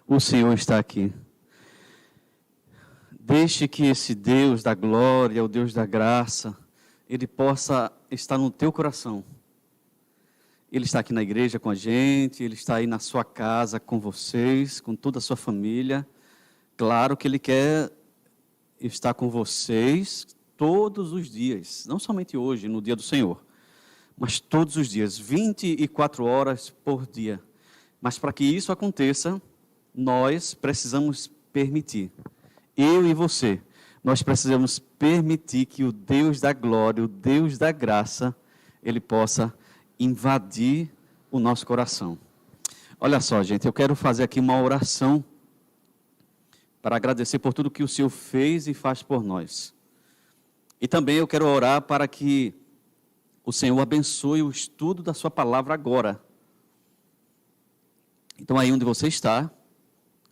O Senhor está aqui. Deixe que esse Deus da glória, o Deus da graça, Ele possa estar no teu coração. Ele está aqui na igreja com a gente, Ele está aí na sua casa com vocês, com toda a sua família. Claro que Ele quer estar com vocês todos os dias, não somente hoje, no dia do Senhor, mas todos os dias, 24 horas por dia. Mas para que isso aconteça, nós precisamos permitir. Eu e você, nós precisamos permitir que o Deus da glória, o Deus da graça, Ele possa invadir o nosso coração. Olha só, gente, eu quero fazer aqui uma oração para agradecer por tudo que o Senhor fez e faz por nós. E também eu quero orar para que o Senhor abençoe o estudo da sua palavra agora. Então aí onde você está,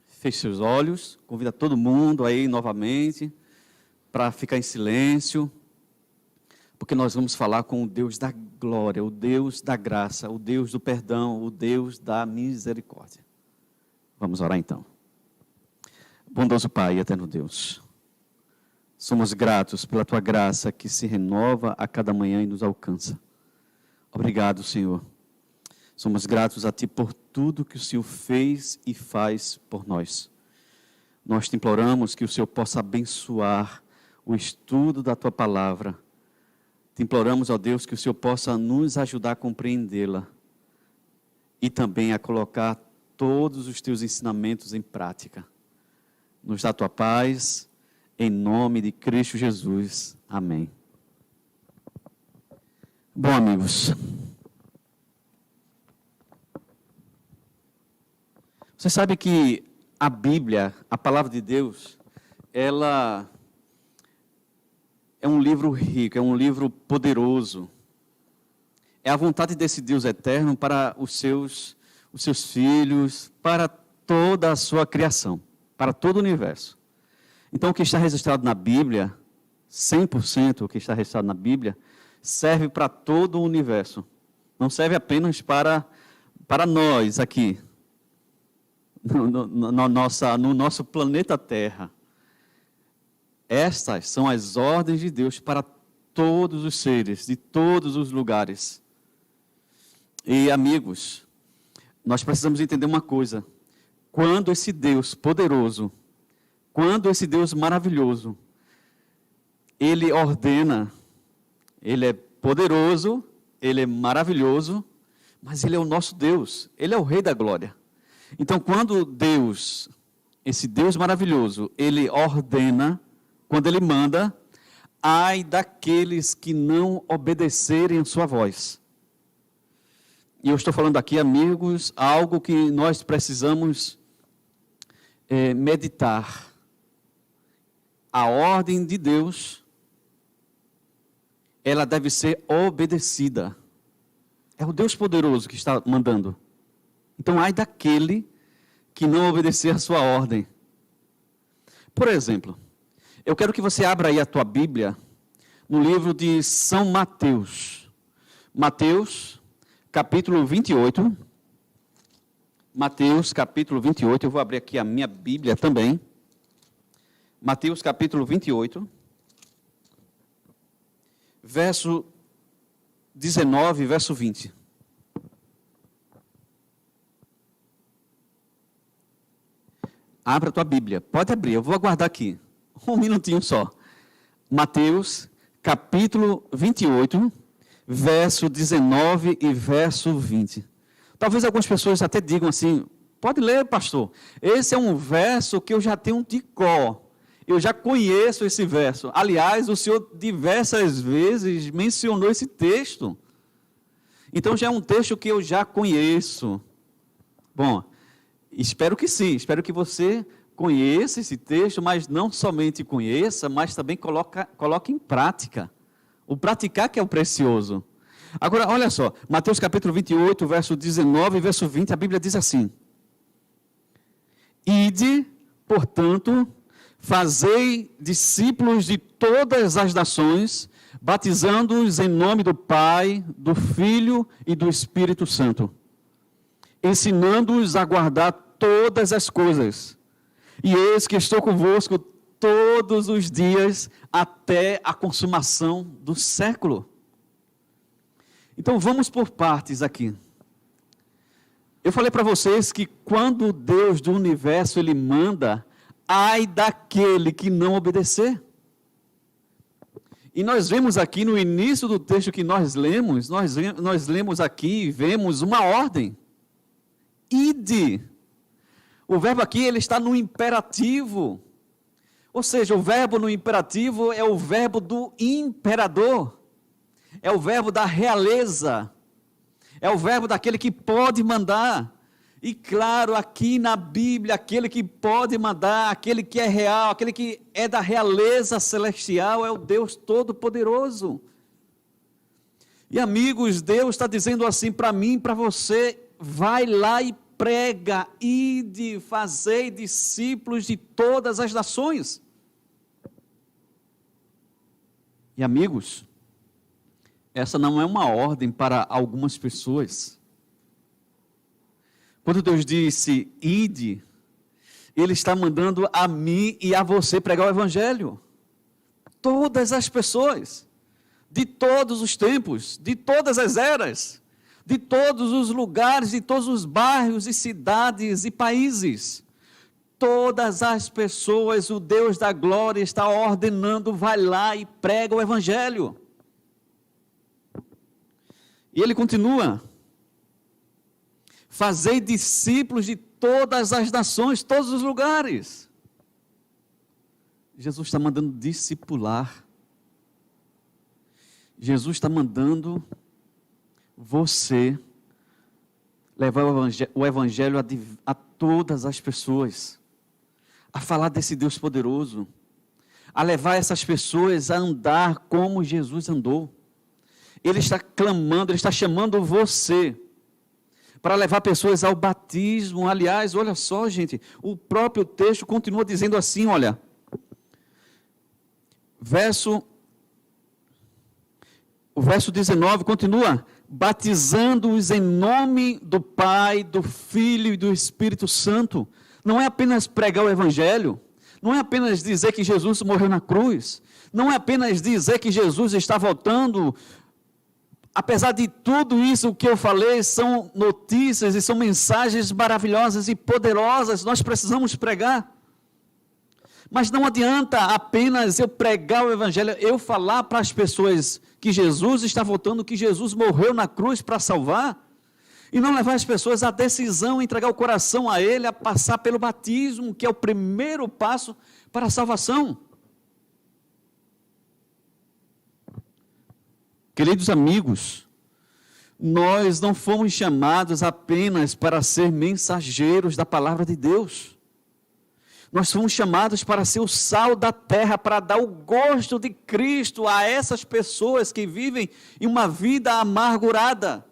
feche seus olhos, convida todo mundo aí novamente para ficar em silêncio, porque nós vamos falar com o Deus da glória, o Deus da graça, o Deus do perdão, o Deus da misericórdia. Vamos orar então. Bondoso Pai, eterno Deus, somos gratos pela Tua graça que se renova a cada manhã e nos alcança. Obrigado, Senhor. Somos gratos a Ti por tudo que o Senhor fez e faz por nós. Nós te imploramos que o Senhor possa abençoar o estudo da Tua palavra. Te imploramos, ó Deus, que o Senhor possa nos ajudar a compreendê-la e também a colocar todos os Teus ensinamentos em prática. Nos dá a Tua paz, em nome de Cristo Jesus. Amém. Bom, amigos, você sabe que a Bíblia, a palavra de Deus, ela é um livro rico, é um livro poderoso. É a vontade desse Deus eterno para os seus filhos, para toda a sua criação, para todo o universo. Então, o que está registrado na Bíblia, 100% o que está registrado na Bíblia, serve para todo o universo. Não serve apenas para nós aqui, no nosso planeta Terra. Estas são as ordens de Deus para todos os seres, de todos os lugares. E, amigos, nós precisamos entender uma coisa. Quando esse Deus poderoso, quando esse Deus maravilhoso, Ele ordena, Ele é poderoso, Ele é maravilhoso, mas Ele é o nosso Deus, Ele é o Rei da Glória. Então, quando Deus, esse Deus maravilhoso, Ele ordena, quando Ele manda, ai daqueles que não obedecerem a sua voz. E eu estou falando aqui, amigos, algo que nós precisamos meditar. A ordem de Deus, ela deve ser obedecida. É o Deus poderoso que está mandando. Então, ai daquele que não obedecer a sua ordem. Por exemplo, eu quero que você abra aí a tua Bíblia no livro de São Mateus. Mateus, capítulo 28. Mateus, capítulo 28. Eu vou abrir aqui a minha Bíblia também. Mateus, capítulo 28. Verso 19, verso 20. Abra a tua Bíblia. Pode abrir, eu vou aguardar aqui. Um minutinho só. Mateus, capítulo 28, verso 19 e verso 20. Talvez algumas pessoas até digam assim, pode ler, pastor. Esse é um verso que eu já tenho de cor. Eu já conheço esse verso. Aliás, o Senhor diversas vezes mencionou esse texto. Então já é um texto que eu já conheço. Bom, espero que sim, espero que você conheça esse texto, mas não somente conheça, mas também coloque em prática. O praticar que é o precioso. Agora, olha só, Mateus capítulo 28, verso 19 e verso 20, a Bíblia diz assim: Ide, portanto, fazei discípulos de todas as nações, batizando-os em nome do Pai, do Filho e do Espírito Santo, ensinando-os a guardar todas as coisas. E eis que estou convosco todos os dias até a consumação do século. Então vamos por partes aqui. Eu falei para vocês que quando Deus do universo Ele manda, ai daquele que não obedecer. E nós vemos aqui no início do texto que nós lemos aqui, vemos uma ordem. Ide. O verbo aqui ele está no imperativo. Ou seja, o verbo no imperativo é o verbo do imperador. É o verbo da realeza. É o verbo daquele que pode mandar. E claro, aqui na Bíblia, aquele que pode mandar, aquele que é real, aquele que é da realeza celestial, é o Deus Todo-Poderoso. E amigos, Deus está dizendo assim para mim, para você, vai lá e prega, ide, fazei discípulos de todas as nações. E amigos, essa não é uma ordem para algumas pessoas. Quando Deus disse, ide, Ele está mandando a mim e a você pregar o Evangelho. Todas as pessoas, de todos os tempos, de todas as eras, de todos os lugares, de todos os bairros e cidades e países. Todas as pessoas, o Deus da glória está ordenando, vai lá e prega o Evangelho. E Ele continua, fazei discípulos de todas as nações, todos os lugares. Jesus está mandando discipular. Jesus está mandando você levar o Evangelho a todas as pessoas, a falar desse Deus poderoso, a levar essas pessoas a andar como Jesus andou. Ele está clamando, Ele está chamando você para levar pessoas ao batismo. Aliás, olha só, gente, o próprio texto continua dizendo assim, olha, o verso 19 continua, batizando-os em nome do Pai, do Filho e do Espírito Santo. Não é apenas pregar o Evangelho, não é apenas dizer que Jesus morreu na cruz, não é apenas dizer que Jesus está voltando. Apesar de tudo isso que eu falei, são notícias e são mensagens maravilhosas e poderosas, nós precisamos pregar. Mas não adianta apenas eu pregar o Evangelho, eu falar para as pessoas que Jesus está voltando, que Jesus morreu na cruz para salvar, e não levar as pessoas à decisão, entregar o coração a Ele, a passar pelo batismo, que é o primeiro passo para a salvação. Queridos amigos, nós não fomos chamados apenas para ser mensageiros da palavra de Deus. Nós fomos chamados para ser o sal da terra, para dar o gosto de Cristo a essas pessoas que vivem em uma vida amargurada.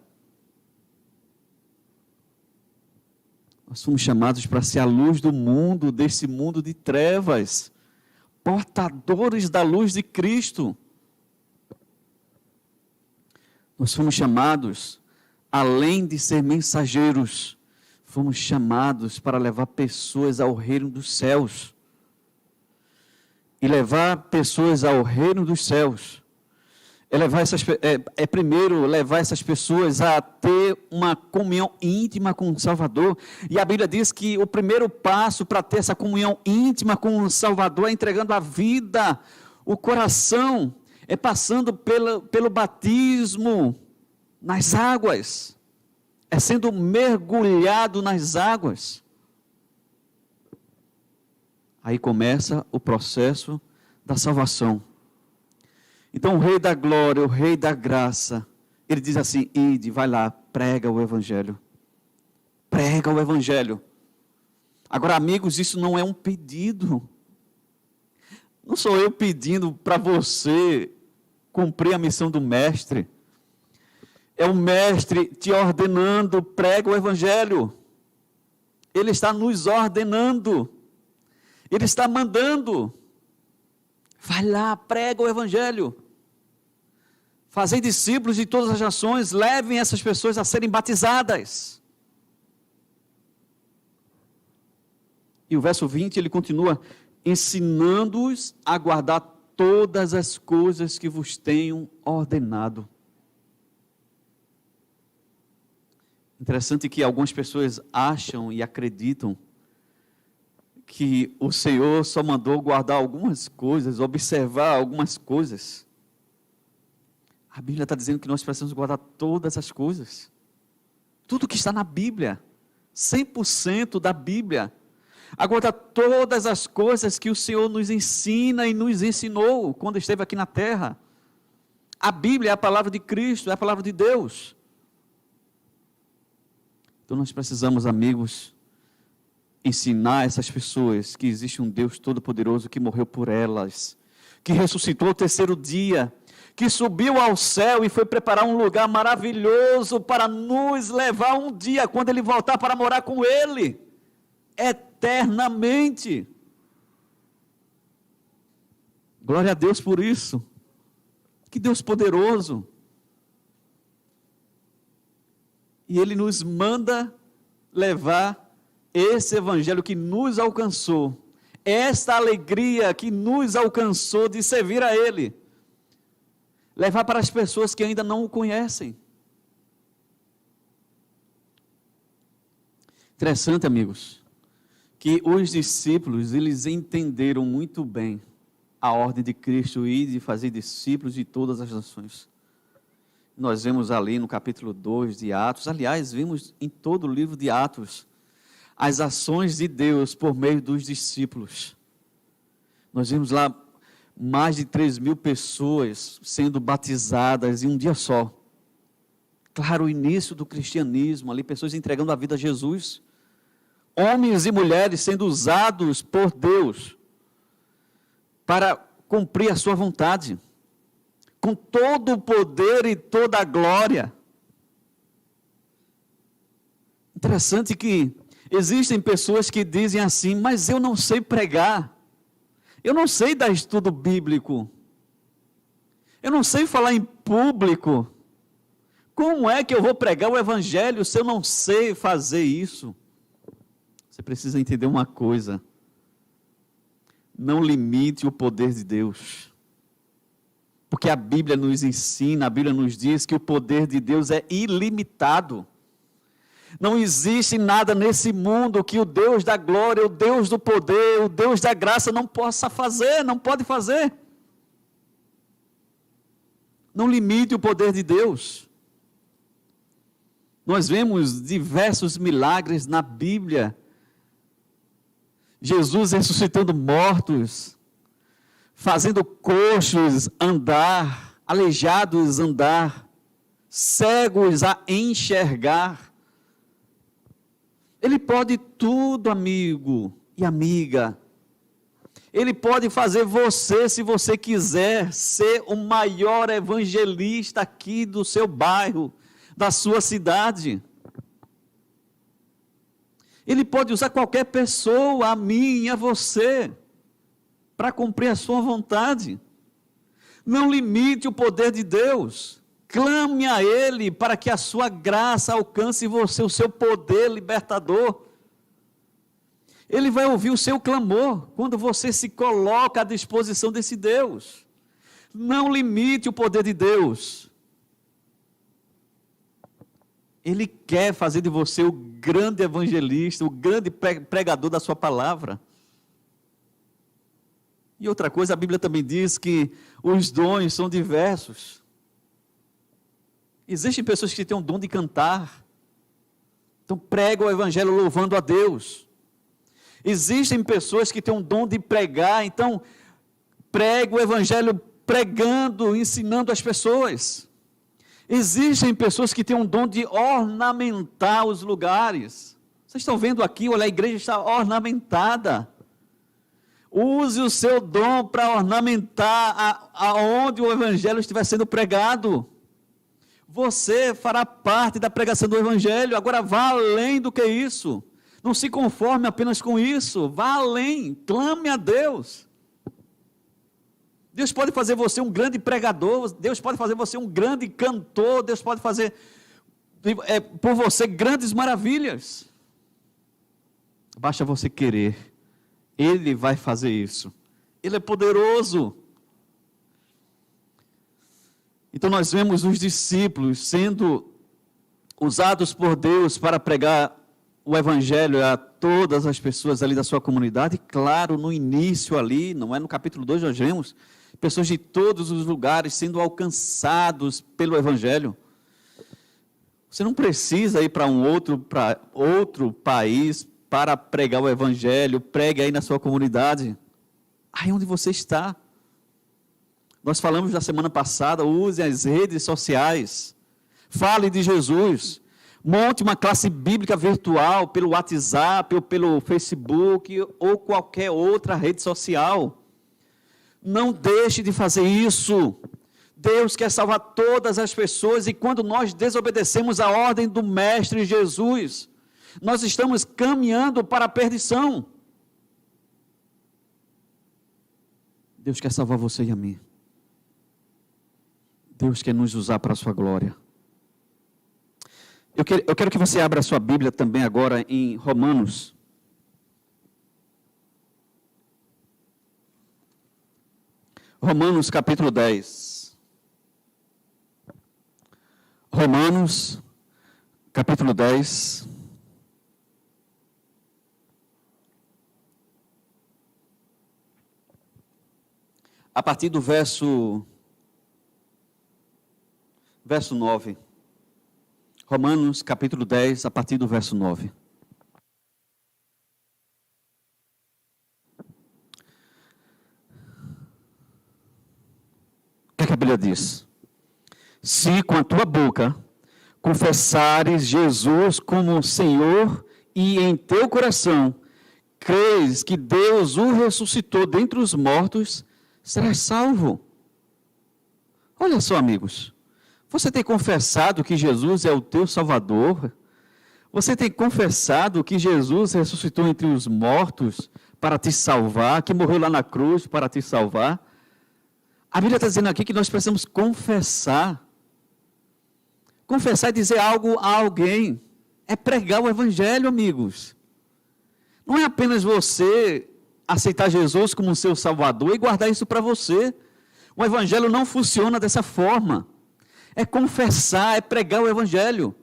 Nós fomos chamados para ser a luz do mundo, desse mundo de trevas, portadores da luz de Cristo. Nós fomos chamados, além de ser mensageiros, fomos chamados para levar pessoas ao reino dos céus. E levar pessoas ao reino dos céus primeiro levar essas pessoas a ter uma comunhão íntima com o Salvador. E a Bíblia diz que o primeiro passo para ter essa comunhão íntima com o Salvador é entregando a vida, o coração, é passando pelo batismo nas águas, é sendo mergulhado nas águas. Aí começa o processo da salvação. Então o Rei da Glória, o Rei da Graça, ele diz assim, ide, vai lá, prega o Evangelho. Prega o Evangelho. Agora, amigos, isso não é um pedido. Não sou eu pedindo para você cumprir a missão do Mestre. É o Mestre te ordenando, prega o Evangelho. Ele está nos ordenando. Ele está mandando. Vai lá, prega o Evangelho. Fazei discípulos de todas as nações, levem essas pessoas a serem batizadas. E o verso 20, ele continua, ensinando-os a guardar todas as coisas que vos tenho ordenado. Interessante que algumas pessoas acham e acreditam que o Senhor só mandou guardar algumas coisas, observar algumas coisas. A Bíblia está dizendo que nós precisamos guardar todas as coisas. Tudo que está na Bíblia, 100% da Bíblia. A guardar todas as coisas que o Senhor nos ensina e nos ensinou quando esteve aqui na terra. A Bíblia é a palavra de Cristo, é a palavra de Deus. Então nós precisamos, amigos, ensinar essas pessoas que existe um Deus Todo-Poderoso que morreu por elas, que ressuscitou ao terceiro dia, que subiu ao céu e foi preparar um lugar maravilhoso para nos levar um dia, quando Ele voltar, para morar com Ele, eternamente. Glória a Deus por isso. Que Deus poderoso. E Ele nos manda levar esse evangelho que nos alcançou, esta alegria que nos alcançou de servir a Ele, levar para as pessoas que ainda não o conhecem. Interessante, amigos, que os discípulos, eles entenderam muito bem a ordem de Cristo e de fazer discípulos de todas as nações. Nós vemos ali no capítulo 2 de Atos, aliás, vimos em todo o livro de Atos, as ações de Deus por meio dos discípulos. Nós vimos lá mais de 3.000 pessoas sendo batizadas em um dia só. Claro, o início do cristianismo, ali pessoas entregando a vida a Jesus. Homens e mulheres sendo usados por Deus para cumprir a sua vontade, com todo o poder e toda a glória. Interessante que existem pessoas que dizem assim, mas eu não sei pregar, eu não sei dar estudo bíblico, eu não sei falar em público, como é que eu vou pregar o evangelho se eu não sei fazer isso? Você precisa entender uma coisa, não limite o poder de Deus, porque a Bíblia nos ensina, a Bíblia nos diz que o poder de Deus é ilimitado. Não existe nada nesse mundo que o Deus da glória, o Deus do poder, o Deus da graça não possa fazer, não pode fazer. Não limite o poder de Deus. Nós vemos diversos milagres na Bíblia. Jesus ressuscitando mortos, fazendo coxos andar, aleijados andar, cegos a enxergar. Ele pode tudo, amigo e amiga. Ele pode fazer você, se você quiser, ser o maior evangelista aqui do seu bairro, da sua cidade. Ele pode usar qualquer pessoa, a mim e a você, para cumprir a sua vontade. Não limite o poder de Deus. Clame a Ele para que a sua graça alcance você, o seu poder libertador. Ele vai ouvir o seu clamor quando você se coloca à disposição desse Deus. Não limite o poder de Deus. Ele quer fazer de você o grande evangelista, o grande pregador da sua palavra. E outra coisa, a Bíblia também diz que os dons são diversos. Existem pessoas que têm o dom de cantar, então pregam o evangelho louvando a Deus. Existem pessoas que têm o dom de pregar, então pregam o evangelho pregando, ensinando as pessoas. Existem pessoas que têm um dom de ornamentar os lugares. Vocês estão vendo aqui, olha, a igreja está ornamentada. Use o seu dom para ornamentar aonde o evangelho estiver sendo pregado. Você fará parte da pregação do evangelho. Agora vá além do que isso. Não se conforme apenas com isso. Vá além, clame a Deus. Deus pode fazer você um grande pregador, Deus pode fazer você um grande cantor, Deus pode fazer por você grandes maravilhas. Basta você querer, Ele vai fazer isso. Ele é poderoso. Então nós vemos os discípulos sendo usados por Deus para pregar o evangelho a todas as pessoas ali da sua comunidade. Claro, no início ali, não é no capítulo 2, nós vemos pessoas de todos os lugares sendo alcançados pelo evangelho. Você não precisa ir para outro país para pregar o evangelho. Pregue aí na sua comunidade, aí onde você está. Nós falamos na semana passada, use as redes sociais, fale de Jesus, monte uma classe bíblica virtual pelo WhatsApp, ou pelo Facebook, ou qualquer outra rede social. Não deixe de fazer isso. Deus quer salvar todas as pessoas, e quando nós desobedecemos a ordem do Mestre Jesus, nós estamos caminhando para a perdição. Deus quer salvar você e a mim. Deus quer nos usar para a sua glória. Eu quero que você abra a sua Bíblia também agora em Romanos. Romanos capítulo 10. Romanos capítulo 10. A partir do verso 9. Romanos capítulo 10, a partir do verso 9. O que a Bíblia diz? Se com a tua boca confessares Jesus como Senhor e em teu coração creres que Deus o ressuscitou dentre os mortos, serás salvo. Olha só, amigos. Você tem confessado que Jesus é o teu Salvador? Você tem confessado que Jesus ressuscitou entre os mortos para te salvar, que morreu lá na cruz para te salvar? A Bíblia está dizendo aqui que nós precisamos confessar. Confessar é dizer algo a alguém. É pregar o Evangelho, amigos. Não é apenas você aceitar Jesus como seu Salvador e guardar isso para você. O Evangelho não funciona dessa forma. É confessar, é pregar o Evangelho.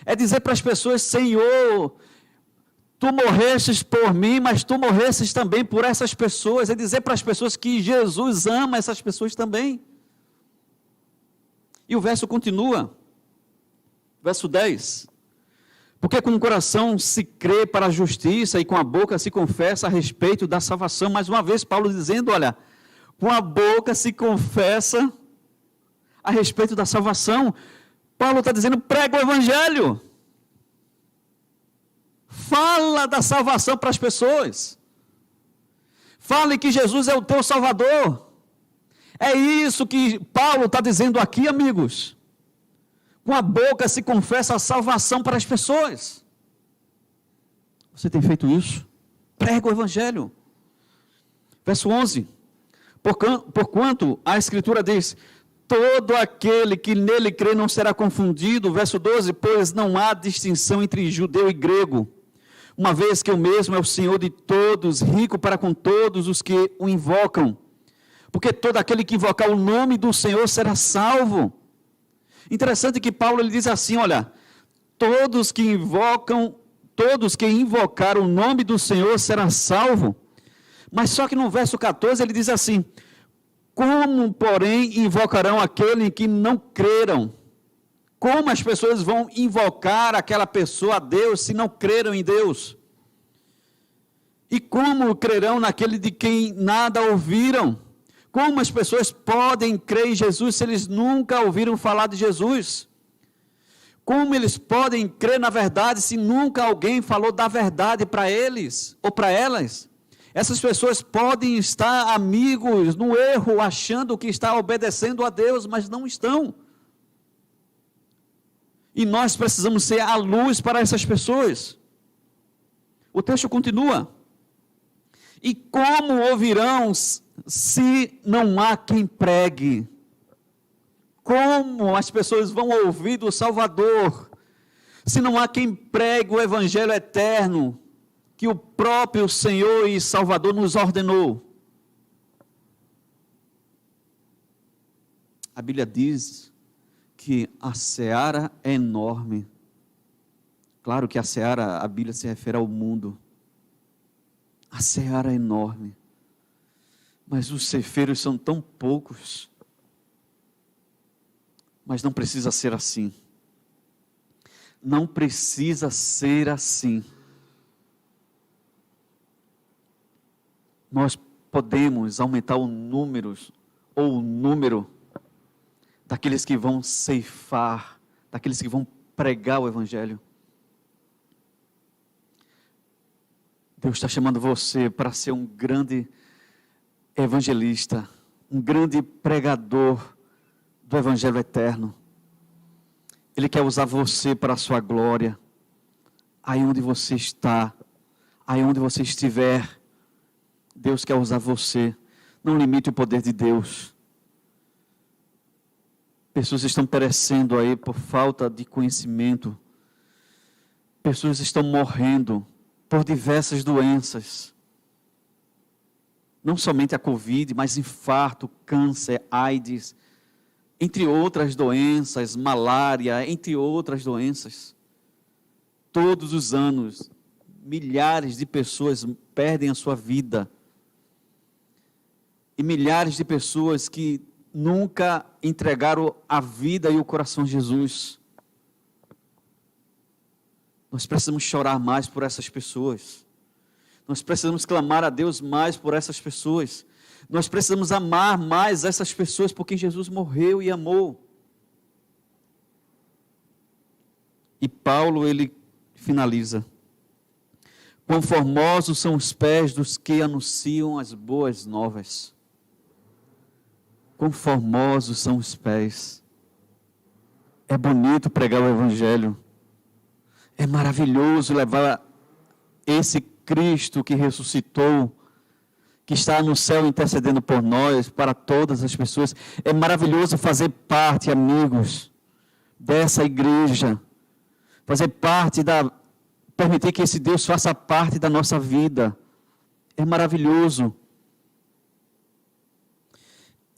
É dizer para as pessoas: Senhor, tu morrestes por mim, mas tu morrestes também por essas pessoas. É dizer para as pessoas que Jesus ama essas pessoas também. E o verso continua. Verso 10. Porque com o coração se crê para a justiça e com a boca se confessa a respeito da salvação. Mais uma vez, Paulo dizendo, olha, com a boca se confessa a respeito da salvação. Paulo está dizendo, prega o Evangelho. Fala da salvação para as pessoas. Fale que Jesus é o teu Salvador. É isso que Paulo está dizendo aqui, amigos. Com a boca se confessa a salvação para as pessoas. Você tem feito isso? Prega o Evangelho. Verso 11. Porquanto a Escritura diz: todo aquele que nele crê não será confundido. Verso 12, pois não há distinção entre judeu e grego, uma vez que o mesmo é o Senhor de todos, rico para com todos os que o invocam. Porque todo aquele que invocar o nome do Senhor será salvo. Interessante que Paulo ele diz assim, olha, todos que invocar o nome do Senhor será salvo. Mas só que no verso 14 ele diz assim: como, porém, invocarão aquele que não creram? Como as pessoas vão invocar aquela pessoa a Deus se não creram em Deus? E como crerão naquele de quem nada ouviram? Como as pessoas podem crer em Jesus se eles nunca ouviram falar de Jesus? Como eles podem crer na verdade se nunca alguém falou da verdade para eles ou para elas? Essas pessoas podem estar, amigos, no erro, achando que está obedecendo a Deus, mas não estão. E nós precisamos ser a luz para essas pessoas. O texto continua. E como ouvirão se não há quem pregue? Como as pessoas vão ouvir do Salvador se não há quem pregue o Evangelho eterno? que o próprio Senhor e Salvador nos ordenou. A Bíblia diz que a seara é enorme. Claro que a seara, a Bíblia se refere ao mundo. A seara é enorme. Mas os ceifeiros são tão poucos. Mas não precisa ser assim. Não precisa ser assim. Nós podemos aumentar o número daqueles que vão ceifar, daqueles que vão pregar o Evangelho. Deus está chamando você para ser um grande evangelista, um grande pregador do Evangelho eterno. Ele quer usar você para a sua glória, aí onde você está, aí onde você estiver. Deus quer usar você. Não limite o poder de Deus. Pessoas estão perecendo aí por falta de conhecimento. Pessoas estão morrendo por diversas doenças. Não somente a Covid, mas infarto, câncer, AIDS, entre outras doenças, malária, entre outras doenças. Todos os anos, milhares de pessoas perdem a sua vida. E milhares de pessoas que nunca entregaram a vida e o coração a Jesus. Nós precisamos chorar mais por essas pessoas. Nós precisamos clamar a Deus mais por essas pessoas. Nós precisamos amar mais essas pessoas porque Jesus morreu e amou. E Paulo, ele finaliza. Quão formosos são os pés dos que anunciam as boas novas. Quão formosos são os pés. É bonito pregar o Evangelho. É maravilhoso levar esse Cristo que ressuscitou, que está no céu intercedendo por nós, para todas as pessoas. É maravilhoso fazer parte, amigos, dessa igreja. Fazer parte permitir que esse Deus faça parte da nossa vida. É maravilhoso.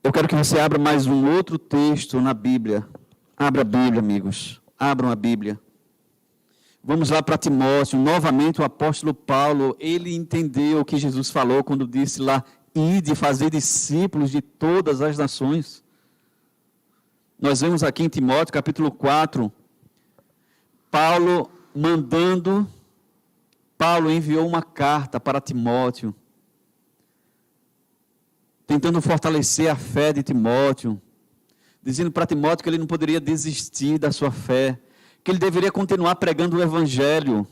Eu quero que você abra mais um outro texto na Bíblia. Abra a Bíblia, amigos. Abram a Bíblia. Vamos lá para Timóteo. Novamente o apóstolo Paulo, ele entendeu o que Jesus falou quando disse lá, ide fazer discípulos de todas as nações. Nós vemos aqui em Timóteo, capítulo 4, Paulo enviou uma carta para Timóteo, tentando fortalecer a fé de Timóteo, dizendo para Timóteo que ele não poderia desistir da sua fé, que ele deveria continuar pregando o Evangelho.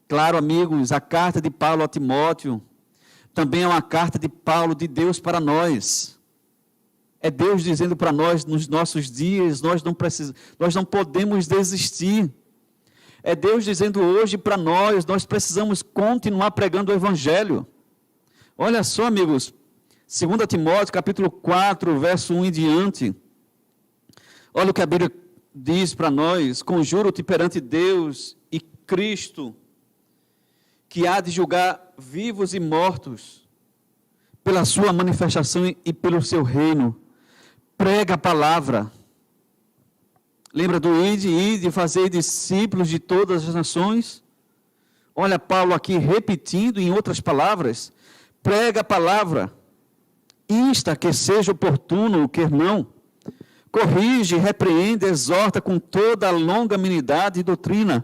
Claro, amigos, a carta de Paulo a Timóteo também é uma carta de Paulo, de Deus para nós. É Deus dizendo para nós, nos nossos dias, nós não podemos desistir. É Deus dizendo hoje para nós precisamos continuar pregando o Evangelho. Olha só, amigos, 2 Timóteo, capítulo 4, verso 1 em diante. Olha o que a Bíblia diz para nós: conjuro-te perante Deus e Cristo, que há de julgar vivos e mortos, pela sua manifestação e pelo seu reino. Prega a palavra. Lembra do ide, fazer discípulos de todas as nações? Olha Paulo aqui repetindo em outras palavras. Prega a palavra. Insta que seja oportuno, quer não. Corrige, repreende, exorta com toda a longanimidade e doutrina.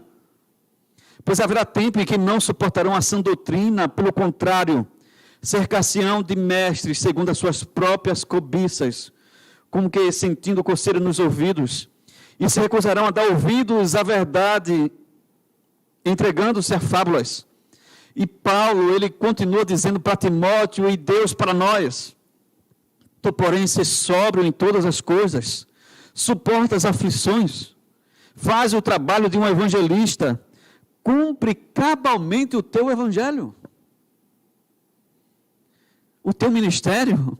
Pois haverá tempo em que não suportarão a sã doutrina, pelo contrário, cercar-se-ão de mestres segundo as suas próprias cobiças, como que sentindo coceira nos ouvidos, e se recusarão a dar ouvidos à verdade, entregando-se a fábulas. E Paulo, ele continua dizendo para Timóteo e Deus para nós: tu, porém, se sóbrio em todas as coisas, suporta as aflições, faz o trabalho de um evangelista, cumpre cabalmente o teu evangelho. O teu ministério,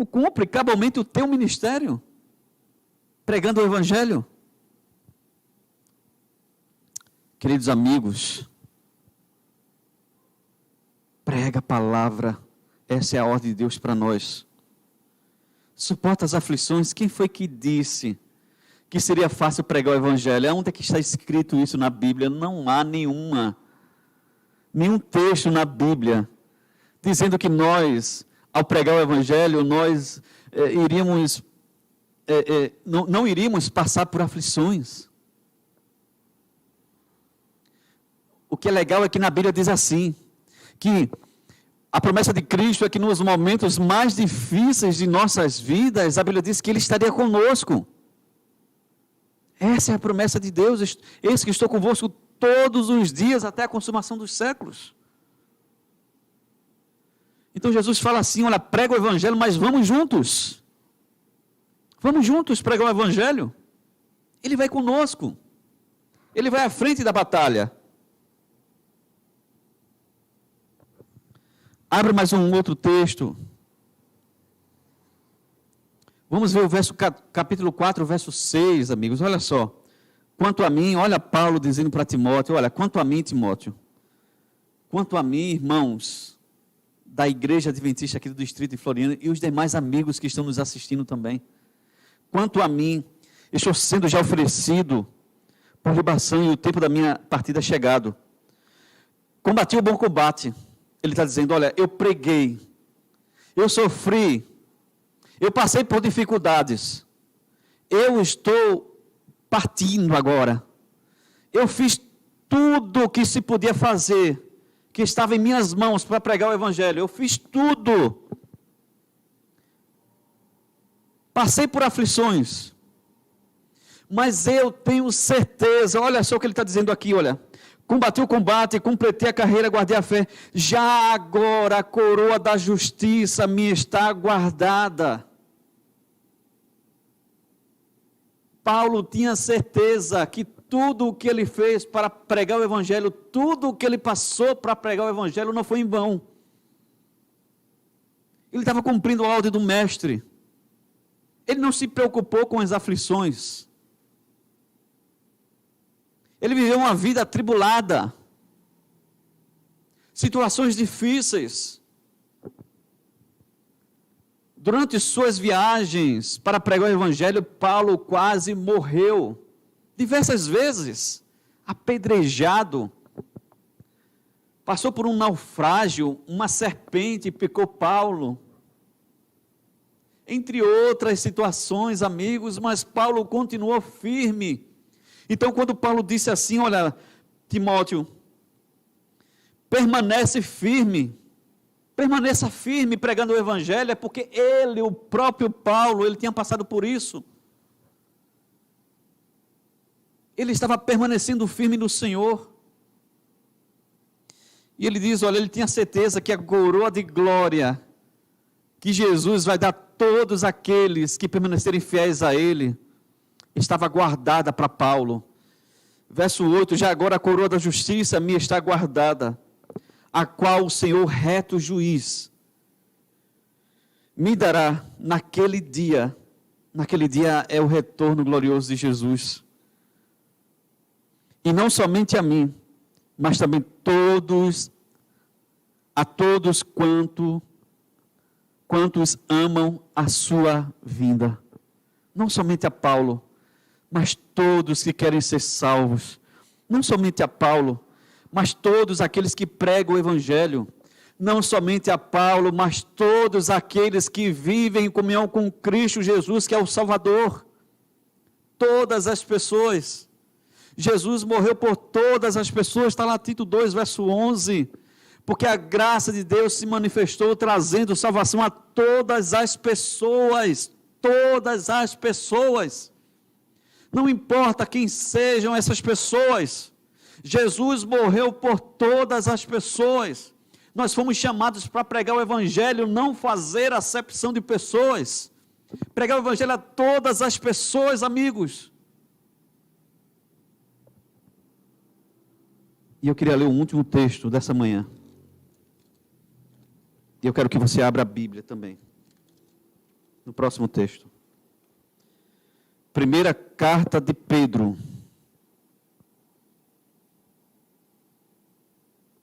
cumpre cabalmente o teu ministério, pregando o evangelho. Queridos amigos, Prega a palavra. Essa é a ordem de Deus para nós. Suporta as aflições. Quem foi que disse que seria fácil pregar o evangelho? Onde é que está escrito isso na Bíblia? Não há nenhum texto na Bíblia dizendo que nós, ao pregar o evangelho, nós não iríamos passar por aflições. O que é legal é que na Bíblia diz assim, que a promessa de Cristo é que nos momentos mais difíceis de nossas vidas, a Bíblia diz que Ele estaria conosco. Essa é a promessa de Deus, eis que estou convosco todos os dias até a consumação dos séculos. Então Jesus fala assim, olha, prega o evangelho, mas vamos juntos. Vamos juntos pregar o evangelho. Ele vai conosco. Ele vai à frente da batalha. Abre mais um outro texto. Vamos ver o capítulo 4, verso 6, amigos. Olha só. Quanto a mim, olha Paulo dizendo para Timóteo, olha, quanto a mim, Timóteo, quanto a mim, irmãos, da Igreja Adventista aqui do Distrito de Floriano e os demais amigos que estão nos assistindo também. Quanto a mim, estou sendo já oferecido por libação e o tempo da minha partida é chegado. Combati o bom combate. Ele está dizendo, olha, eu preguei, eu sofri, eu passei por dificuldades, eu estou partindo agora, eu fiz tudo o que se podia fazer, que estava em minhas mãos para pregar o evangelho, eu fiz tudo, passei por aflições, mas eu tenho certeza, olha só o que ele está dizendo aqui, olha, combati o combate, completei a carreira, guardei a fé, já agora a coroa da justiça me está guardada. Paulo tinha certeza que tudo o que ele fez para pregar o evangelho, tudo o que ele passou para pregar o evangelho não foi em vão. Ele estava cumprindo a ordem do mestre. Ele não se preocupou com as aflições. Ele viveu uma vida atribulada, situações difíceis. Durante suas viagens para pregar o evangelho, Paulo quase morreu, diversas vezes, apedrejado. Passou por um naufrágio, uma serpente picou Paulo. Entre outras situações, amigos, mas Paulo continuou firme. Então, quando Paulo disse assim, olha, Timóteo, permaneça firme pregando o evangelho, é porque ele, o próprio Paulo, ele tinha passado por isso. Ele estava permanecendo firme no Senhor. E ele diz, olha, ele tinha certeza que a coroa de glória que Jesus vai dar a todos aqueles que permanecerem fiéis a Ele, estava guardada para Paulo. Verso 8, já agora a coroa da justiça me está guardada, a qual o Senhor reto juiz me dará naquele dia é o retorno glorioso de Jesus. E não somente a mim, mas também a todos quantos amam a sua vinda. Não somente a Paulo, mas todos que querem ser salvos. Não somente a Paulo, mas todos aqueles que pregam o evangelho. Não somente a Paulo, mas todos aqueles que vivem em comunhão com Cristo Jesus, que é o Salvador. Todas as pessoas. Jesus morreu por todas as pessoas, está lá Tito 2, verso 11. Porque a graça de Deus se manifestou trazendo salvação a todas as pessoas. Todas as pessoas. Não importa quem sejam essas pessoas. Jesus morreu por todas as pessoas. Nós fomos chamados para pregar o evangelho, não fazer acepção de pessoas. Pregar o evangelho a todas as pessoas, amigos. E eu queria ler o último texto dessa manhã. E eu quero que você abra a Bíblia também. No próximo texto. Primeira carta de Pedro.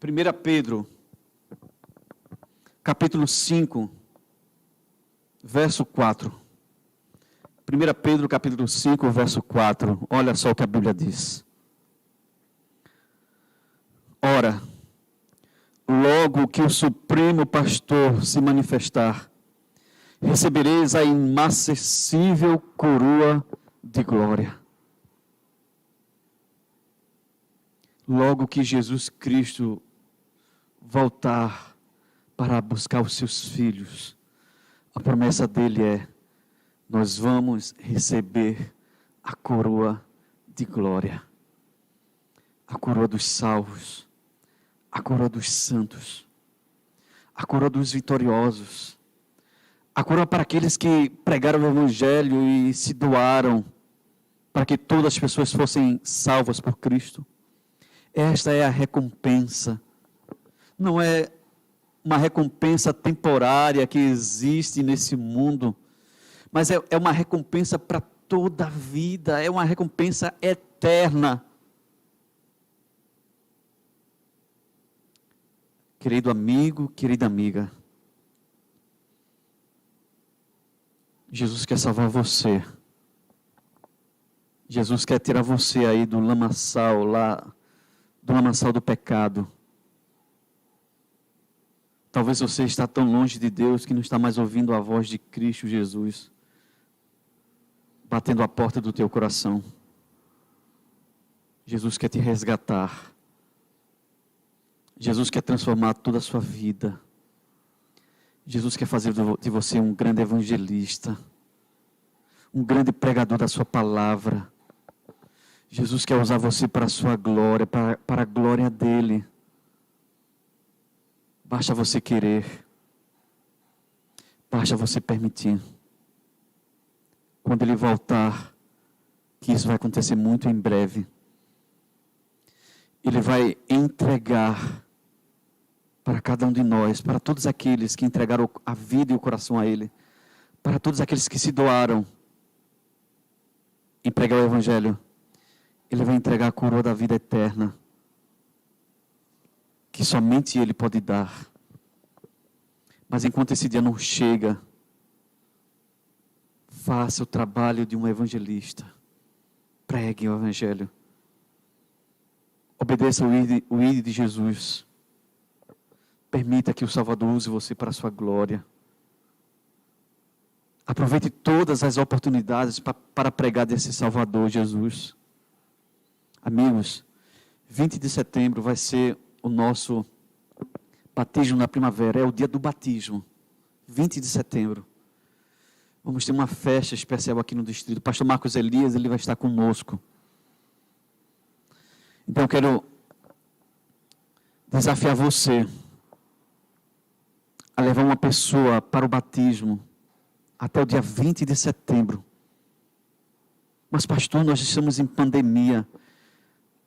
1 Pedro, capítulo 5, verso 4. 1 Pedro, capítulo 5, verso 4. Olha só o que a Bíblia diz. Ora, logo que o Supremo Pastor se manifestar, recebereis a inacessível coroa de glória. Logo que Jesus Cristo voltar para buscar os seus filhos, a promessa dele é: nós vamos receber a coroa de glória, a coroa dos salvos, a coroa dos santos, a coroa dos vitoriosos, a coroa para aqueles que pregaram o Evangelho e se doaram para que todas as pessoas fossem salvas por Cristo. Esta é a recompensa. Não é uma recompensa temporária que existe nesse mundo, mas é uma recompensa para toda a vida, é uma recompensa eterna. Querido amigo, querida amiga, Jesus quer salvar você. Jesus quer tirar você aí do lamaçal, do lamaçal do pecado. Talvez você está tão longe de Deus que não está mais ouvindo a voz de Cristo Jesus batendo a porta do teu coração. Jesus quer te resgatar. Jesus quer transformar toda a sua vida. Jesus quer fazer de você um grande evangelista, um grande pregador da sua palavra. Jesus quer usar você para a sua glória, para a glória dele. Basta você querer. Basta você permitir. Quando ele voltar, que isso vai acontecer muito em breve, ele vai entregar para cada um de nós, para todos aqueles que entregaram a vida e o coração a ele, para todos aqueles que se doaram em pregar o Evangelho, ele vai entregar a coroa da vida eterna, que somente ele pode dar. Mas enquanto esse dia não chega, faça o trabalho de um evangelista. Pregue o Evangelho. Obedeça o ID de Jesus. Permita que o Salvador use você para a sua glória. Aproveite todas as oportunidades para pregar desse Salvador Jesus. Amigos, 20 de setembro vai ser o nosso batismo na primavera. É o dia do batismo. 20 de setembro. Vamos ter uma festa especial aqui no distrito. O pastor Marcos Elias, ele vai estar conosco. Então eu quero desafiar você a levar uma pessoa para o batismo até o dia 20 de setembro. Mas pastor, nós estamos em pandemia.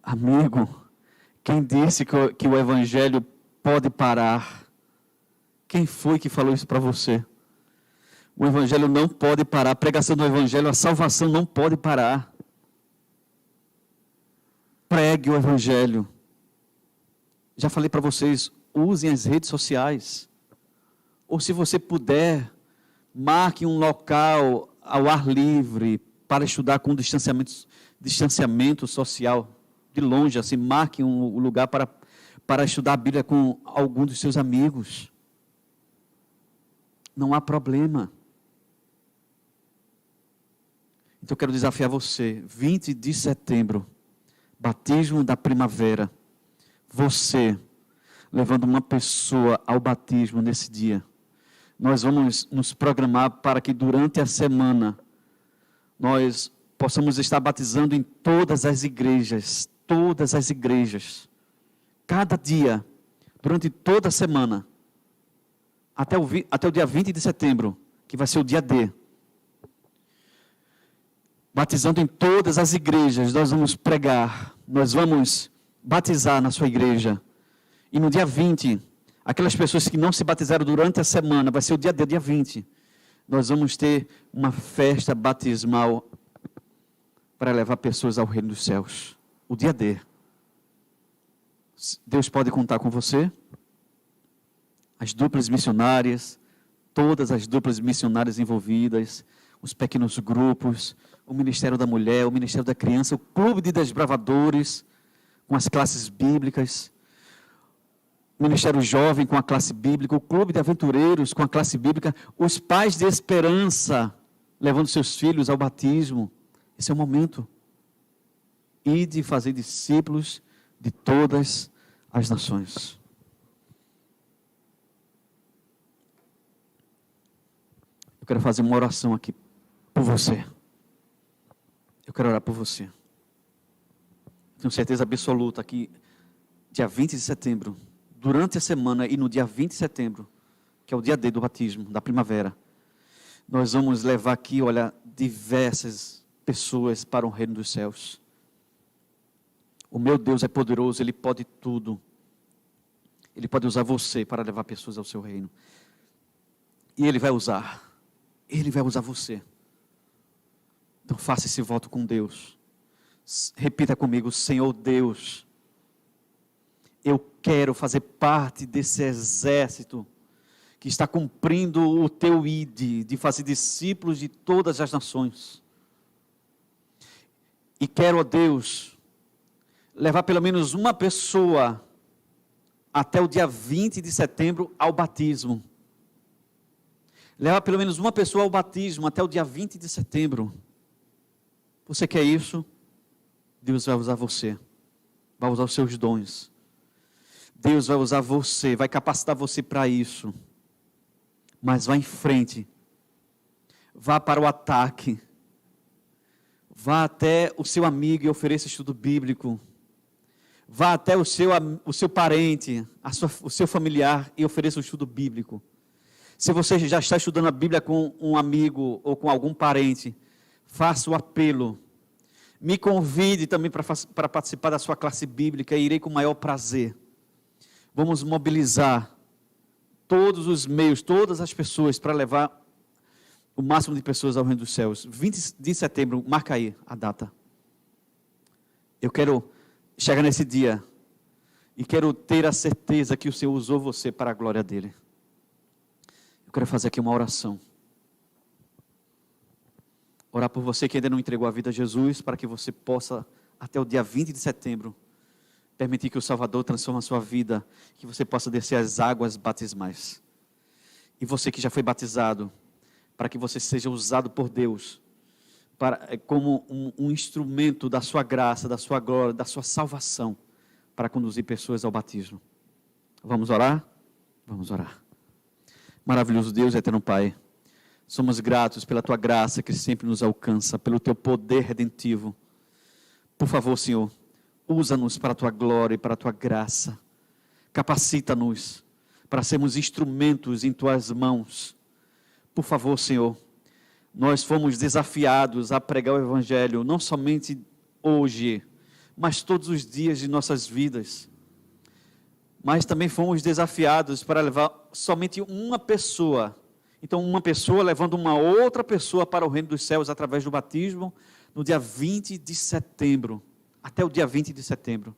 Amigo, quem disse que o Evangelho pode parar? Quem foi que falou isso para você? O Evangelho não pode parar. A pregação do Evangelho, a salvação não pode parar. Pregue o Evangelho. Já falei para vocês, usem as redes sociais. Ou se você puder, marque um local ao ar livre para estudar com distanciamento social. De longe, assim, marque um lugar para estudar a Bíblia com algum dos seus amigos. Não há problema. Então eu quero desafiar você, 20 de setembro, batismo da primavera. Você, levando uma pessoa ao batismo nesse dia. Nós vamos nos programar para que durante a semana nós possamos estar batizando em todas as igrejas. Todas as igrejas. Cada dia, durante toda a semana. Até o dia 20 de setembro, que vai ser o dia D. Batizando em todas as igrejas, nós vamos pregar, nós vamos batizar na sua igreja. E no dia 20, aquelas pessoas que não se batizaram durante a semana, vai ser o dia D, dia 20. Nós vamos ter uma festa batismal para levar pessoas ao reino dos céus. O dia D. Deus pode contar com você? as duplas missionárias, todas as duplas missionárias envolvidas, os pequenos grupos, o Ministério da Mulher, o Ministério da Criança, o Clube de Desbravadores, com as classes bíblicas, o Ministério Jovem com a classe bíblica, o Clube de Aventureiros com a classe bíblica, os pais de esperança, levando seus filhos ao batismo. Esse é o momento. E de fazer discípulos de todas as nações. Eu quero fazer uma oração aqui por você. Eu quero orar por você. Tenho certeza absoluta que dia 20 de setembro, durante a semana e no dia 20 de setembro, que é o dia D do batismo, da primavera, nós vamos levar aqui, olha, diversas pessoas para o reino dos céus. O meu Deus é poderoso, Ele pode tudo. Ele pode usar você para levar pessoas ao seu reino. E Ele vai usar você. Então faça esse voto com Deus. Repita comigo: Senhor Deus, eu quero fazer parte desse exército que está cumprindo o teu ID, de fazer discípulos de todas as nações. E quero, ó Deus, levar pelo menos uma pessoa até o dia 20 de setembro ao batismo. Levar pelo menos uma pessoa ao batismo até o dia 20 de setembro. Você quer isso? Deus vai usar você. Vai usar os seus dons. Deus vai usar você, vai capacitar você para isso. Mas vá em frente. Vá para o ataque. Vá até o seu amigo e ofereça estudo bíblico. Vá até o seu parente, o seu familiar e ofereça o estudo bíblico. Se você já está estudando a Bíblia com um amigo ou com algum parente, faça o apelo. Me convide também para participar da sua classe bíblica e irei com o maior prazer. Vamos mobilizar todos os meios, todas as pessoas para levar o máximo de pessoas ao reino dos céus. 20 de setembro, marca aí a data. Eu quero chegar nesse dia e quero ter a certeza que o Senhor usou você para a glória dele. Eu quero fazer aqui uma oração. Orar por você que ainda não entregou a vida a Jesus, para que você possa, até o dia 20 de setembro, permitir que o Salvador transforme a sua vida, que você possa descer as águas batismais. E você que já foi batizado, para que você seja usado por Deus, como um instrumento da sua graça, da sua glória, da sua salvação, para conduzir pessoas ao batismo. Vamos orar? Vamos orar. Maravilhoso Deus, eterno Pai, somos gratos pela Tua graça que sempre nos alcança, pelo Teu poder redentivo. Por favor, Senhor, usa-nos para a Tua glória e para a Tua graça. Capacita-nos para sermos instrumentos em Tuas mãos. Por favor, Senhor, nós fomos desafiados a pregar o Evangelho, não somente hoje, mas todos os dias de nossas vidas. Mas também fomos desafiados para levar somente uma pessoa. Então, uma pessoa levando uma outra pessoa para o reino dos céus através do batismo, no dia 20 de setembro. Até o dia 20 de setembro.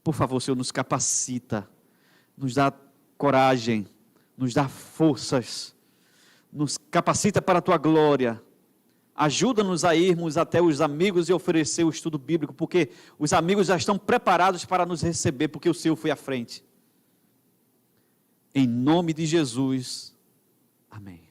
Por favor, Senhor, nos capacita, nos dá coragem, nos dá forças, nos capacita para a Tua glória. Ajuda-nos a irmos até os amigos e oferecer o estudo bíblico, porque os amigos já estão preparados para nos receber, porque o Senhor foi à frente. Em nome de Jesus, amém.